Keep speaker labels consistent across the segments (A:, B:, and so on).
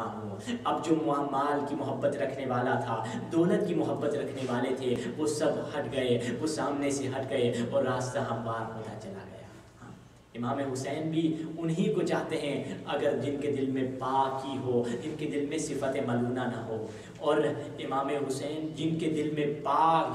A: ہوں۔ اب جو مال کی محبت رکھنے والا تھا، دولت کی محبت رکھنے والے تھے، وہ سب ہٹ گئے، وہ سامنے سے ہٹ گئے اور راستہ ہموار ہوتا چلا گیا۔ امام حسین بھی انہی کو چاہتے ہیں اگر جن کے دل میں پاکی ہو، جن کے دل میں صفت ملونہ نہ ہو۔ اور امام حسین جن کے دل میں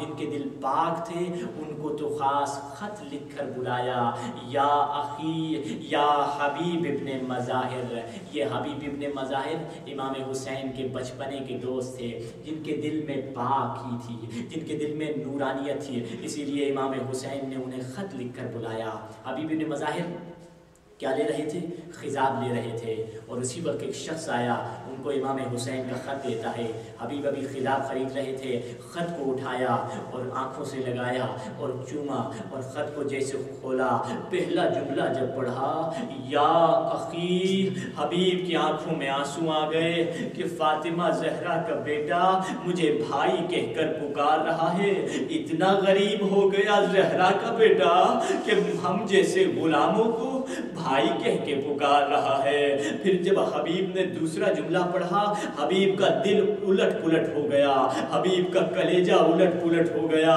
A: جن کے دل پاک تھے، ان کو تو خاص خط لکھ کر بلایا، یا اخی یا حبیب ابن مظاہر۔ یہ حبیب ابن مظاہر امام حسین کے بچپنے کے دوست تھے، جن کے دل میں پاکی تھی، جن کے دل میں نورانیت تھی، اسی لیے امام حسین نے انہیں خط لکھ کر بلایا۔ حبیب ابن مظاہر کیا لے رہے تھے؟ خضاب لے رہے تھے، اور اسی وقت ایک شخص آیا، ان کو امام حسین کا خط دیتا ہے۔ حبیب ابھی خضاب خرید رہے تھے، خط کو اٹھایا اور آنکھوں سے لگایا اور چوما، اور خط کو جیسے کھولا، پہلا جملہ جب پڑھا، یا اخی، حبیب کی آنکھوں میں آنسو آ گئے کہ فاطمہ زہرا کا بیٹا مجھے بھائی کہہ کر پکار رہا ہے۔ اتنا غریب ہو گیا زہرا کا بیٹا کہ ہم جیسے غلاموں کو بھائی کہہ کے پکار رہا ہے۔ پھر جب حبیب نے دوسرا جملہ پڑھا، حبیب کا دل الٹ پلٹ ہو گیا، حبیب کا کلیجہ الٹ پلٹ ہو گیا۔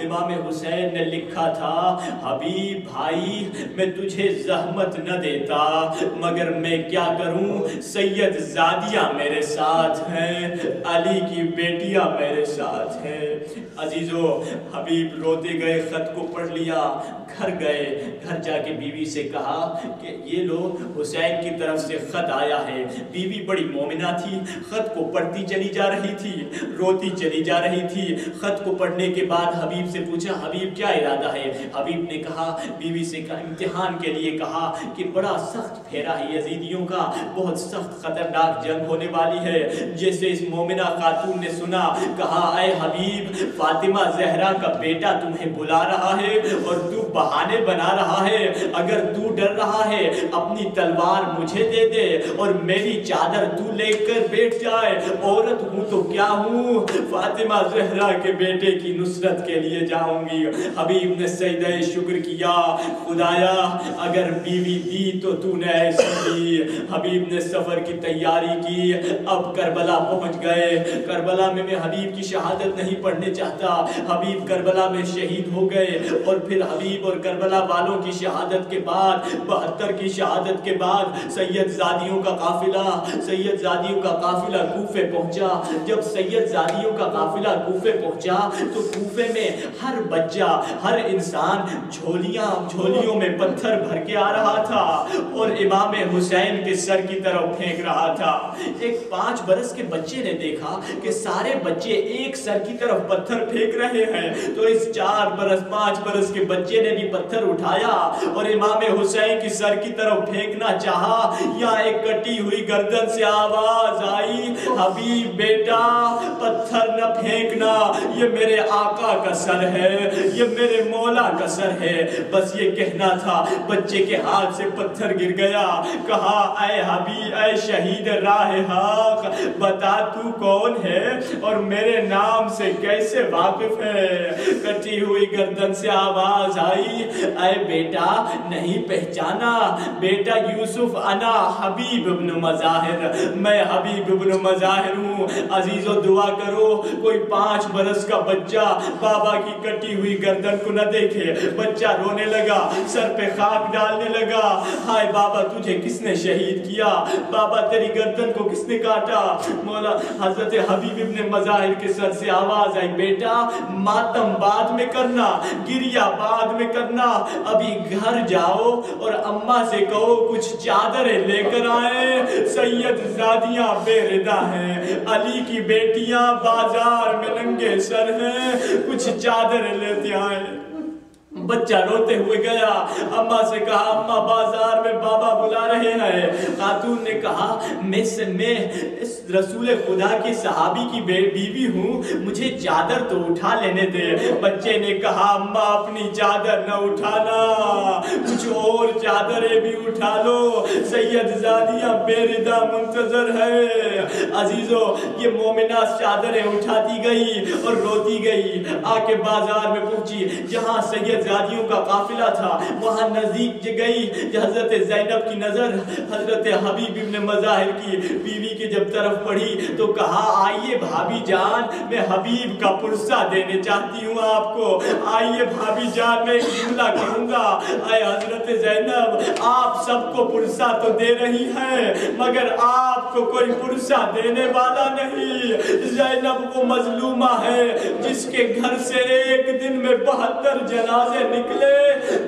A: امام حسین نے لکھا تھا، حبیب بھائی، میں تجھے زحمت نہ دیتا، مگر میں کیا کروں، سید زادیاں میرے ساتھ ہیں، علی کی بیٹیاں میرے ساتھ ہیں۔ عزیزو، حبیب روتے گئے، خط کو پڑھ لیا، گھر گئے، گھر جا کے بیوی سے کہا کہ یہ لو حسین کی طرف سے خط آیا ہے۔ بیوی بڑی مومنہ تھی، خط کو پڑھتی چلی جا رہی تھی، روتی چلی جا رہی تھی۔ خط کو پڑھنے کے بعد حبیب سے پوچھا، حبیب کیا ارادہ ہے؟ حبیب نے کہا، بیوی سے کہا، امتحان کے لیے کہا کہ بڑا سخت پھیرا ہے یزیدیوں کا، بہت سخت خطرناک جنگ ہونے والی ہے۔ جیسے اس مومنہ خاتون نے سنا، کہا، اے حبیب، فاطمہ زہرا کا بیٹا تمہیں بلا رہا ہے اور تو بہانے بنا رہا ہے۔ اگر تو ڈر رہا ہے، اپنی تلوار مجھے دے دے اور میری چادر تو لے کر بیٹھ جائے، عورت ہوں تو کیا ہوں، فاطمہ زہرا کے بیٹے کی نصرت کے لیے جاؤں گی۔ حبیب نے سجدہ شکر کیا، خدایا اگر بیوی دی تو تو نے ایسی دی۔ حبیب نے سفر کی تیاری کی، اب کربلا پہنچ گئے۔ کربلا میں حبیب کی شہادت نہیں پڑھنے چاہتا، حبیب کربلا میں شہید ہو گئے، اور پھر حبیب اور کربلا والوں کی شہادت کے بعد، 72 کی شہادت کے بعد، سید زادیوں کا قافلہ کوفے پہنچا۔ جب سید زادیوں کا قافلہ کوفے پہنچا تو کوفے میں ہر بچہ، ہر انسان جھولیوں میں پتھر بھر کے آ رہا تھا اور امام حسین کے سر کی طرف پھینک رہا تھا۔ ایک 5 برس کے بچے نے دیکھا کہ سارے بچے ایک سر کی طرف پتھر پھینک رہے ہیں، تو اس 5 برس کے بچے نے بھی پتھر اٹھایا اور امام حسین کی سر کی طرف پھینکنا چاہا۔ یا ایک کٹی ہوئی گردن سے آواز آئی، حبیب بیٹا پتھر نہ پھینکنا، یہ میرے آقا کا سر ہے، یہ میرے مولا کا سر ہے۔ بس یہ کہنا تھا، بچے کے ہاتھ سے پتھر گر گیا۔ کہا، اے حبیب، اے شہید راہ حق، بتا تو کون ہے اور میرے نام سے کیسے واقف ہے؟ کٹی ہوئی گردن سے آواز آئی، اے بیٹا نہیں پہچانا؟ بیٹا یوسف، انا حبیب ابن مظاہر، میں حبیب ابن مظاہر ہوں۔ عزیزو دعا کرو کوئی 5 برس کا بچہ بابا کی کٹی ہوئی گردن کو نہ دیکھے۔ بچہ رونے لگا، سر پہ خاک ڈالنے لگا، ہائے بابا تجھے کس نے شہید کیا؟ بابا تیری گردن کو کس نے کاٹا؟ مولا حضرت حبیب ابن مظاہر کے سر سے آواز آئی، بیٹا ماتم بعد میں کرنا، گریہ بعد میں کرنا، ابھی گھر جاؤ اور اماں سے کہو کچھ چادریں لے کر آئیں، سید زادیاں بے ردا ہیں، علی کی بیٹیاں بازار میں ننگے سر ہیں، کچھ چادریں لیتے آئیں۔ بچہ روتے ہوئے گیا، اماں سے کہا، اماں بازار میں بابا بلا رہے ہیں۔ خاتون نے کہا، میں اس رسول خدا کی صحابی کی بیوی ہوں، مجھے چادر تو اٹھا لینے دے۔ بچے نے کہا، اماں اپنی چادر نہ اٹھانا، کچھ اور چادریں بھی اٹھا لو، سید زادیاں بے ردا منتظر ہے۔ عزیزو، یہ مومنہ چادریں اٹھاتی گئی اور روتی گئی، آ کے بازار میں پہنچی جہاں سید زادیاں شہزادیوں کا قافلہ تھا، وہاں نزدیک گئی کہ حضرت زینب کی نظر حضرت حبیب ابن مظاہر کی بیوی کی جب طرف پڑھی تو کہا آئیے بھابی جان، میں حبیب کا پرسہ دینے چاہتی ہوں آپ کو، آئیے بھابی جان میں ایک جملہ کہوں گا۔ اے حضرت زینب، آپ سب کو پرسہ تو دے رہی ہیں مگر آپ کو کوئی پرسہ دینے والا نہیں۔ زینب وہ مظلومہ ہے جس کے گھر سے ایک دن میں 72 جنازے نکلے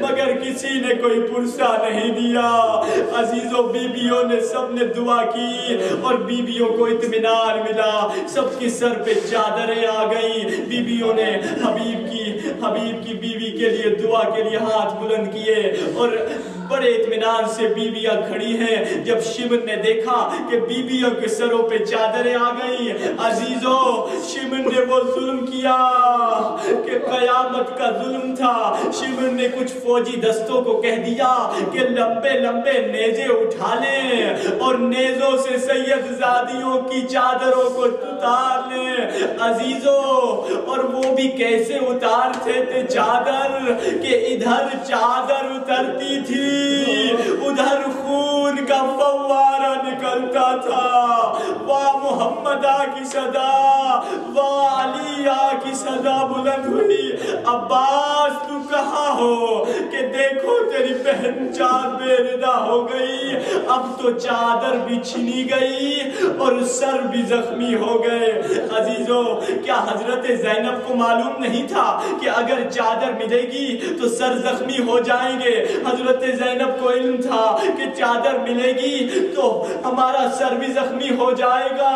A: مگر کسی نے کوئی پرسہ نہیں دیا۔ عزیزوں، بیویوں نے سب نے دعا کی اور بیویوں کو اطمینان ملا، سب کی سر پہ چادریں آ گئیں۔ بیویوں نے حبیب کی بیوی کے لیے دعا کے لیے ہاتھ بلند کیے اور بڑے اطمینان سے بیویاں کھڑی ہیں۔ جب شمن نے دیکھا کہ بیویوں کے سروں پہ چادریں آ گئیں، عزیزوں شمن نے وہ ظلم کیا کہ قیامت کا ظلم تھا۔ شمن نے کچھ فوجی دستوں کو کہہ دیا کہ لمبے لمبے نیزے اٹھا لیں اور نیزوں سے سید زادیوں کی چادروں کو اتار لیں۔ عزیزوں، اور وہ بھی کیسے اتارتے تھے چادر کہ ادھر چادر اترتی تھی ادھر خون کا فوارہ نکلتا تھا۔ واہ محمدہ کی صدا، واہ علیہ کی صدا بلند ہوئی۔ عباس تو کہاں ہو کہ دیکھو تیری بہن چاند بے ردا ہو گئی، اب تو چادر بھی چھنی گئی اور سر بھی زخمی ہو گئے۔ عزیزوں، کیا حضرت زینب کو معلوم نہیں تھا کہ اگر چادر ملے گی تو سر زخمی ہو جائیں گے؟ حضرت زینب کو علم تھا کہ چادر ملے گی تو ہمارا سر بھی زخمی ہو جائے گا،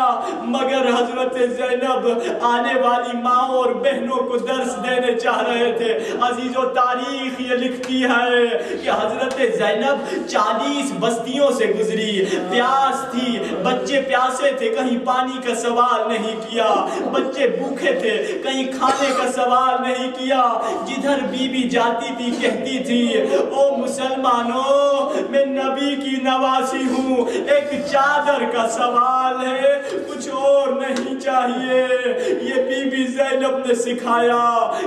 A: مگر حضرت زینب آنے والی ماں اور بہنوں کو درس دینے چاہ رہے تھے۔ عزیزوں، تاریخ یہ لکھتی ہے کہ حضرت زینب 40 بستیوں سے گزری، پیاس تھی، بچے پیاسے تھے، کہیں پانی کا سوال نہیں کیا، بچے بھوکے تھے، کہیں کھانے کا سوال نہیں کیا۔ جدھر بی بی جاتی تھی کہتی تھی او مسلمانوں، میں نبی کی نواسی ہوں، ایک چادر کا سوال ہے، کچھ اور نہیں چاہیے۔ یہ بی بی زینب نے سکھایا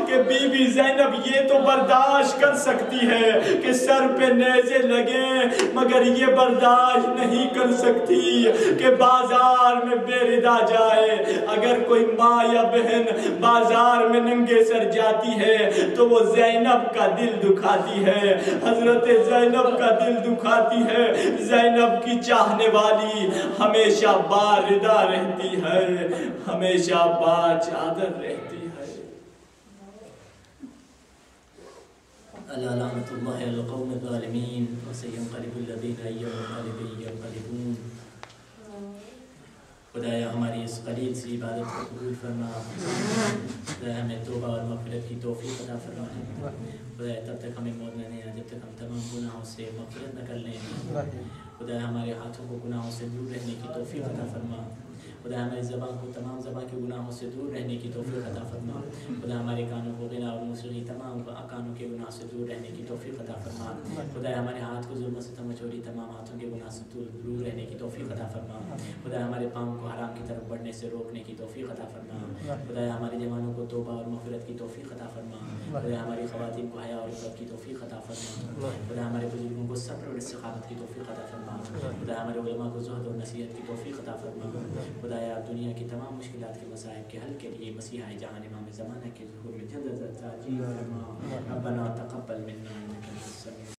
A: کہ بی بی زینب یہ تو برداشت کر سکتی ہے کہ سر پہ نیزے لگیں، مگر یہ برداشت نہیں کر سکتی کہ بازار میں بے ردا جائے۔ اگر کوئی ماں یا بہن بازار میں ننگے سر جاتی ہے تو وہ زینب کا دل دکھاتی ہے، حضرت زینب کا دل دکھاتی ہے۔ زینب کی چاہنے والی ہمیشہ باردا رہتی ہے، ہمیشہ باچادر رہتی ہے۔ لعنت اللہ علی القوم الظالمین وسینقلب الذین ینقلبون۔ خدایا ہماری اس قلیل سی عبادت کو قبول فرما، خدایا ہمیں توبہ اور مغفرت کی توفیق عطا فرما۔ خدایا تب تک ہمیں موت نہ دے جب تک ہم تمام گناہوں سے مغفرت نہ کر لیں۔ خدایا ہمارے ہاتھوں کو گناہوں سے دور رہنے کی توفیق عطا فرما۔ خدا ہماری زبان کو تمام زبان کے گناہوں سے دور رہنے کی توفیق عطا فرما۔ خدا ہمارے کانوں کو غنا اور موسیقی تمام کانوں کے گناہ سے دور رہنے کی توفیق عطا فرما۔ خدا ہمارے ہاتھ کو ظلم ستم و چوری تمام ہاتھوں کے گناہ سے دور رہنے کی توفیق عطا فرما۔ خدا ہمارے پاؤں کو حرام کی طرف بڑھنے سے روکنے کی توفیق عطا فرما۔ خدا ہمارے جوانوں کو توبہ اور مغفرت کی توفیق عطا فرما۔ خدا ہماری خواتین کو حیا اور عزت کی توفیق عطا فرما۔ خدا ہمارے بزرگوں کو صبر اور استقامت کی توفیق عطا فرما۔ خدا ہمارے علماء کو زہد اور نصیحت کی توفیق عطا فرما۔ خدایا دنیا کی تمام مشکلات کے مسائل کے حل کے لیے مسیح جہان امام زمانہ کے ظہور میں جلد از جلد عاجل فرما۔ ربنا تقبل منا انک انت السمیع